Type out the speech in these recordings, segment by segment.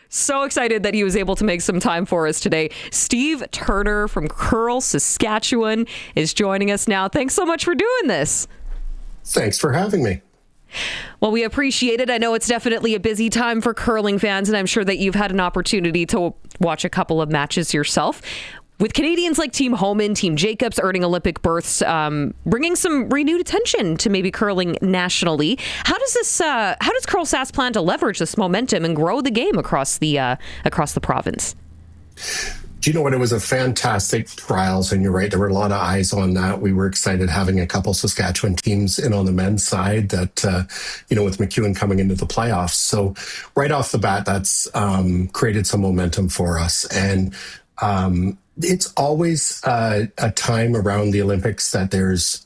So excited that he was able to make some time for us today. Steve Turner from Curl, Saskatchewan is joining us now. Thanks so much for doing this. Thanks for having me. Well, we appreciate it. I know it's definitely a busy time for curling fans, and I'm sure that you've had an opportunity to watch a couple of matches yourself. With Canadians like Team Homan, Team Jacobs earning Olympic berths, bringing some renewed attention to maybe curling nationally. How does Curl Sask plan to leverage this momentum and grow the game across the province? Do you know what? It was a fantastic trials, and you're right. There were a lot of eyes on that. We were excited having a couple Saskatchewan teams in on the men's side that, with McEwen coming into the playoffs. So right off the bat, that's created some momentum for us. And it's always a time around the Olympics that there's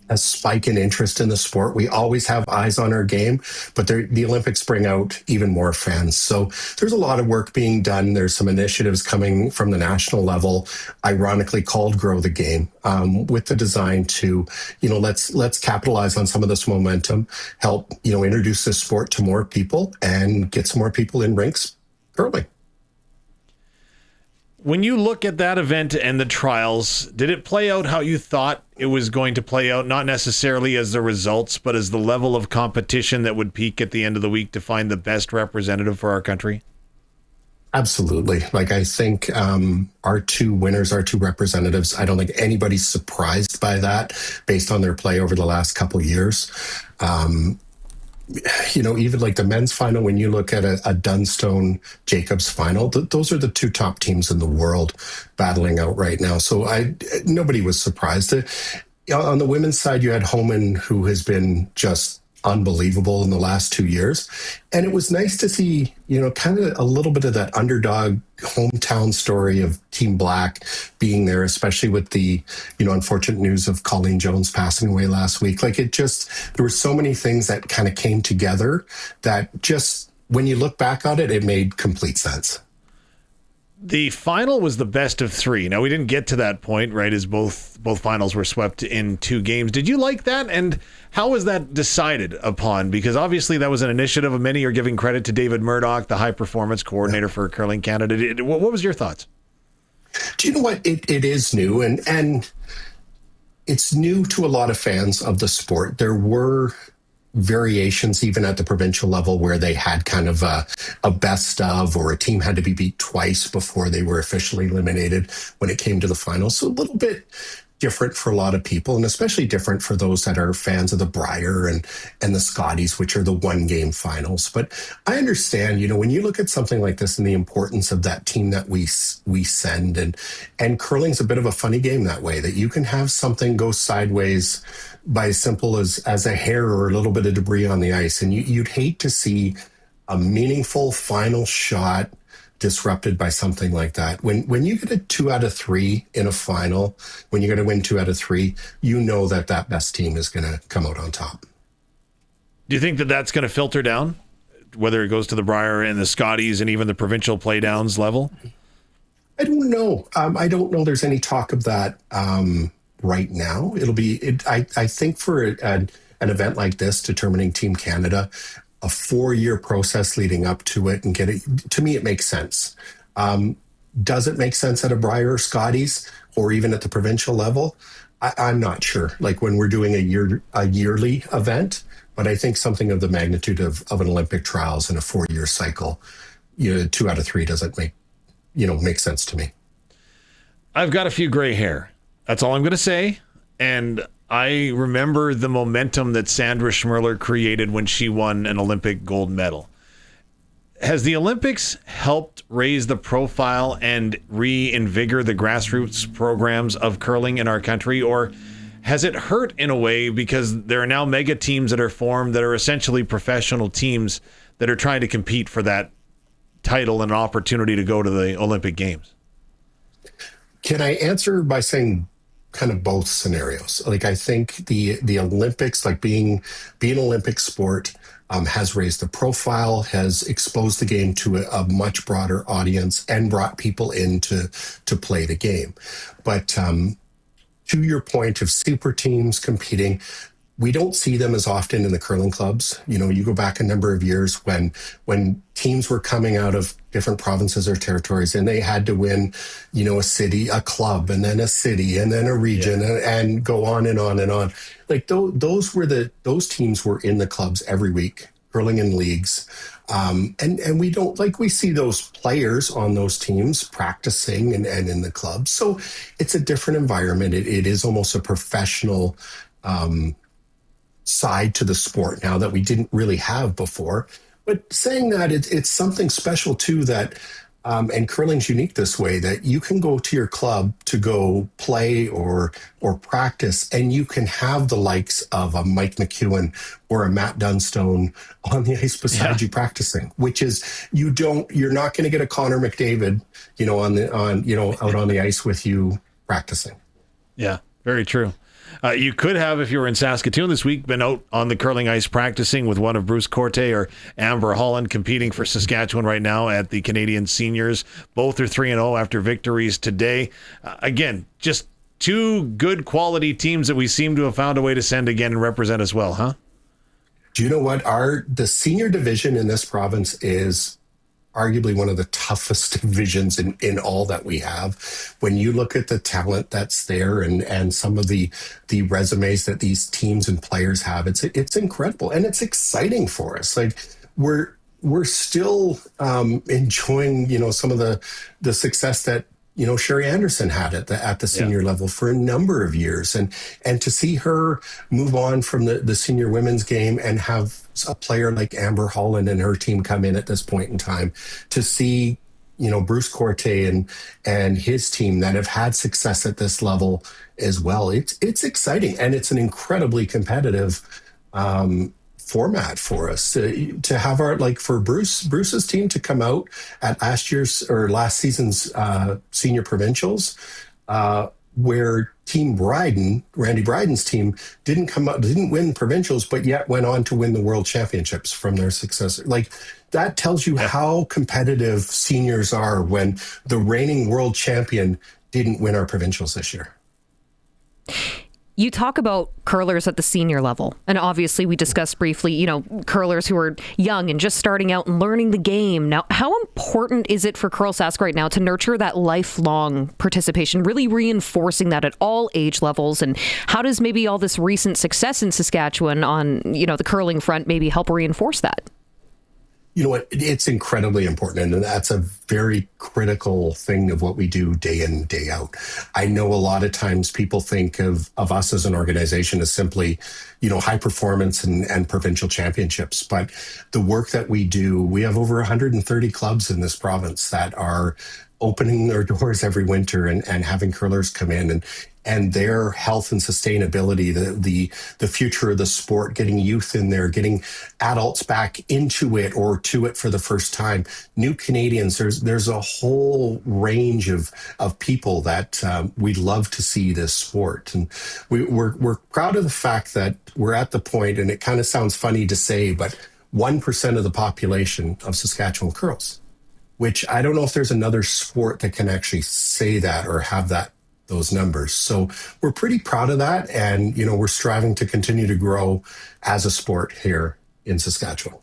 a spike in interest in the sport. We always have eyes on our game, but the Olympics bring out even more fans. So there's a lot of work being done. There's some initiatives coming from the national level, ironically called Grow the Game, with the design to, let's capitalize on some of this momentum, help, introduce this sport to more people and get some more people in rinks early. When you look at that event and the trials, did it play out how you thought it was going to play out? Not necessarily as the results, but as the level of competition that would peak at the end of the week to find the best representative for our country? Absolutely. I think our two winners, our two representatives, I don't think anybody's surprised by that based on their play over the last couple of years. Even like the men's final, when you look at a Dunstone Jacobs final, those are the two top teams in the world battling out right now. So nobody was surprised. On the women's side, you had Homan, who has been just unbelievable in the last 2 years. And it was nice to see, kind of a little bit of that underdog hometown story of Team Black being there, especially with the, unfortunate news of Colleen Jones passing away last week. There were so many things that kind of came together that just, when you look back on it, it made complete sense. The final was the best of three. Now, we didn't get to that point, right, as both finals were swept in 2 games. Did you like that? And how was that decided upon? Because obviously that was an initiative, and many are giving credit to David Murdoch, the high-performance coordinator for Curling Canada. What was your thoughts? Do you know what? It is new, and it's new to a lot of fans of the sport. There were variations even at the provincial level where they had kind of a best of, or a team had to be beat twice before they were officially eliminated when it came to the finals. So a little bit different for a lot of people, and especially different for those that are fans of the Brier and the Scotties, which are the 1-game finals. But I understand, when you look at something like this and the importance of that team that we send, and curling's a bit of a funny game that way, that you can have something go sideways by as simple as a hair or a little bit of debris on the ice. And you'd hate to see a meaningful final shot disrupted by something like that. When you get a 2 out of 3 in a final, when you're going to win 2 out of 3, that best team is going to come out on top. Do you think that that's going to filter down, whether it goes to the Brier and the Scotties and even the provincial playdowns level? I don't know. I don't know there's any talk of that right now. I think for an event like this, determining Team Canada, a 4-year process leading up to it and to me, it makes sense. Does it make sense at a Brier or Scotties or even at the provincial level? I'm not sure. When we're doing a yearly event, but I think something of the magnitude of an Olympic trials in a 4-year cycle, 2 out of 3 doesn't make sense to me. I've got a few gray hair. That's all I'm going to say. And I remember the momentum that Sandra Schmirler created when she won an Olympic gold medal. Has the Olympics helped raise the profile and reinvigorate the grassroots programs of curling in our country, or has it hurt in a way because there are now mega teams that are formed that are essentially professional teams that are trying to compete for that title and an opportunity to go to the Olympic Games? Can I answer by saying kind of both scenarios? I think the Olympics, being an Olympic sport, has raised the profile, has exposed the game to a much broader audience, and brought people in to play the game. But to your point of super teams competing, we don't see them as often in the curling clubs. You go back a number of years when teams were coming out of different provinces or territories and they had to win, a city, a club, and then a city, and then a region, and go on and on and on. Like those teams were in the clubs every week, curling in leagues. And we don't, like, we see those players on those teams practicing and in the clubs. So it's a different environment. It is almost a professional side to the sport now that we didn't really have before. But saying that, it's something special too that, and curling's unique this way, that you can go to your club to go play or practice, and you can have the likes of a Mike McEwen or a Matt Dunstone on the ice beside you practicing, which is you're not going to get a Connor McDavid, out on the ice with you practicing. Yeah, very true. You could have, if you were in Saskatoon this week, been out on the curling ice practicing with one of Bruce Corte or Amber Holland competing for Saskatchewan right now at the Canadian Seniors. Both are 3-0 after victories today. Again, just two good quality teams that we seem to have found a way to send again and represent as well, huh? Do you know what? The senior division in this province is arguably one of the toughest divisions in all that we have. When you look at the talent that's there and some of the resumes that these teams and players have, it's incredible, and it's exciting for us. Like we're still enjoying some of the success that Sherry Anderson had at the senior level for a number of years, and to see her move on from the senior women's game and have a player like Amber Holland and her team come in at this point in time, to see Bruce Corte and his team that have had success at this level as well. It's exciting, and it's an incredibly competitive format for us to have for Bruce's team to come out at last season's senior provincials, where Randy Bryden's team didn't win provincials, but yet went on to win the world championships from their successor. Like, that tells you how competitive seniors are when the reigning world champion didn't win our provincials this year. You talk about curlers at the senior level, and obviously we discussed briefly, curlers who are young and just starting out and learning the game. Now, how important is it for Curl Sask right now to nurture that lifelong participation, really reinforcing that at all age levels? And how does maybe all this recent success in Saskatchewan on, the curling front maybe help reinforce that? You know what? It's incredibly important, and that's a very critical thing of what we do day in, day out. I know a lot of times people think of us as an organization as simply, high performance and provincial championships. But the work that we do, we have over 130 clubs in this province that are opening their doors every winter and having curlers come in, and their health and sustainability, the future of the sport, getting youth in there, getting adults back into it or to it for the first time, new Canadians. There's a whole range of people that we love to see this sport, and we're proud of the fact that we're at the point, and it kind of sounds funny to say, but 1% of the population of Saskatchewan curls, which I don't know if there's another sport that can actually say that or have those numbers. So we're pretty proud of that. And, we're striving to continue to grow as a sport here in Saskatchewan.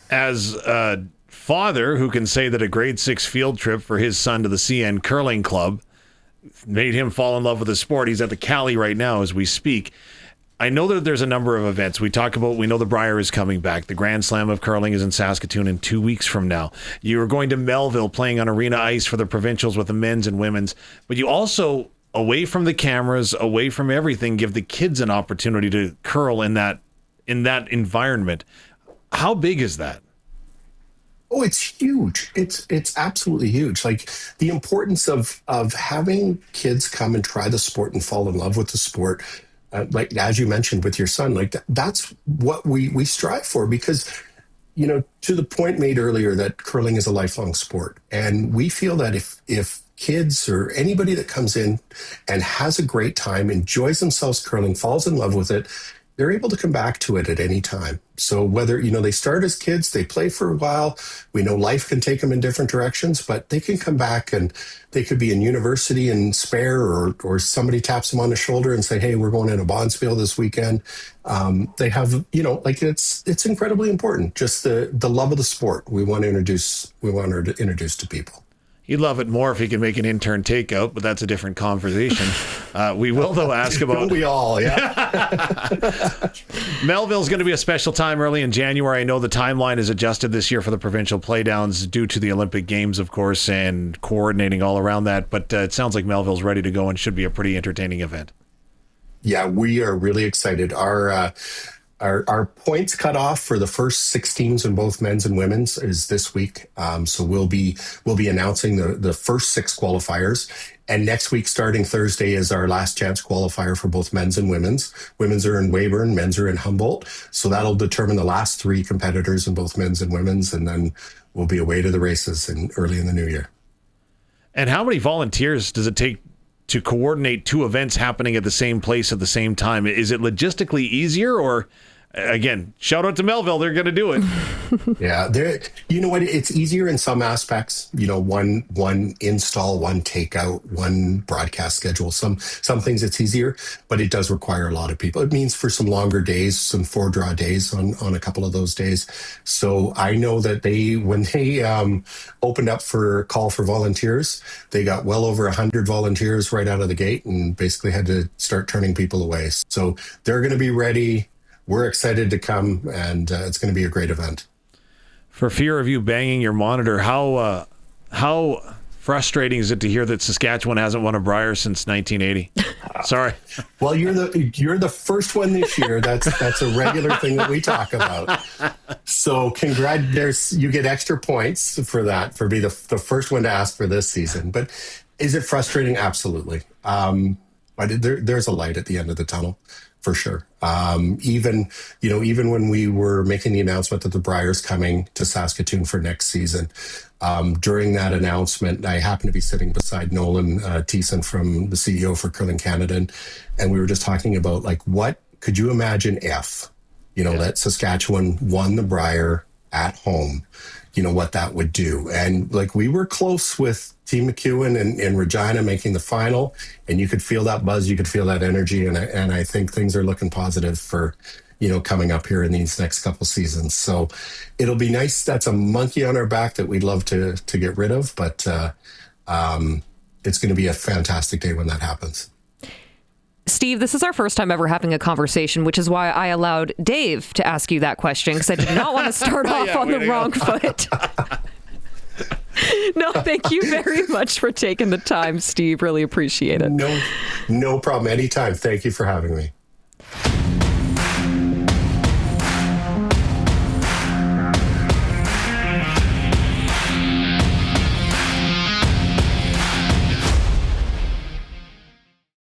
As a father who can say that a grade 6 field trip for his son to the CN Curling Club made him fall in love with the sport. He's at the Cali right now as we speak. I know that there's a number of events. We know the Brier is coming back. The Grand Slam of Curling is in Saskatoon in 2 weeks from now. You're going to Melville playing on arena ice for the provincials with the men's and women's. But you also, away from the cameras, away from everything, give the kids an opportunity to curl in that environment. How big is that? Oh, it's huge. It's absolutely huge. Like, the importance of having kids come and try the sport and fall in love with the sport. Like, as you mentioned with your son, that's what we strive for, because, to the point made earlier that curling is a lifelong sport. And we feel that if kids or anybody that comes in and has a great time, enjoys themselves curling, falls in love with it, they're able to come back to it at any time. So whether, they start as kids, they play for a while, we know life can take them in different directions, but they can come back and they could be in university and spare, or somebody taps them on the shoulder and say, hey, we're going into Bonspiel this weekend. They have, it's incredibly important. Just the love of the sport we want to introduce to people. He'd love it more if he could make an intern takeout, but that's a different conversation. We will, though, ask about... Don't we all, yeah. Melville's going to be a special time early in January. I know the timeline is adjusted this year for the provincial playdowns due to the Olympic Games, of course, and coordinating all around that. But it sounds like Melville's ready to go and should be a pretty entertaining event. Yeah, we are really excited. Our points cutoff for the first 6 teams in both men's and women's is this week. So we'll be announcing the first 6 qualifiers. And next week, starting Thursday, is our last chance qualifier for both men's and women's. Women's are in Weyburn, men's are in Humboldt. So that'll determine the last 3 competitors in both men's and women's. And then we'll be away to the races early in the new year. And how many volunteers does it take to coordinate 2 events happening at the same place at the same time? Is it logistically easier, or again, shout out to Melville, they're going to do it? Yeah, you know what? It's easier in some aspects. One install, one takeout, one broadcast schedule. Some things it's easier, but it does require a lot of people. It means for some longer days, some 4-draw days on a couple of those days. So I know that when they opened up for call for volunteers, they got well over 100 volunteers right out of the gate and basically had to start turning people away. So they're going to be ready. We're excited to come, and it's going to be a great event. For fear of you banging your monitor, how frustrating is it to hear that Saskatchewan hasn't won a Brier since 1980? Sorry. Well, you're the first one this year. That's a regular thing that we talk about. So you get extra points for that, for being the first one to ask for this season. But is it frustrating? Absolutely. But there's a light at the end of the tunnel. For sure. Even when we were making the announcement that the Brier's coming to Saskatoon for next season, during that announcement, I happened to be sitting beside Nolan Thiessen, from the CEO for Curling Canada, and we were just talking about, what could you imagine if, that Saskatchewan won the Brier at home, what that would do. And we were close with Team McEwen and Regina making the final, and you could feel that buzz, you could feel that energy, and I think things are looking positive for, coming up here in these next couple seasons. So it'll be nice. That's a monkey on our back that we'd love to get rid of, but it's going to be a fantastic day when that happens. Steve, this is our first time ever having a conversation, which is why I allowed Dave to ask you that question, because I did not want to start off on the wrong foot. No, thank you very much for taking the time, Steve. Really appreciate it. No problem. Anytime. Thank you for having me.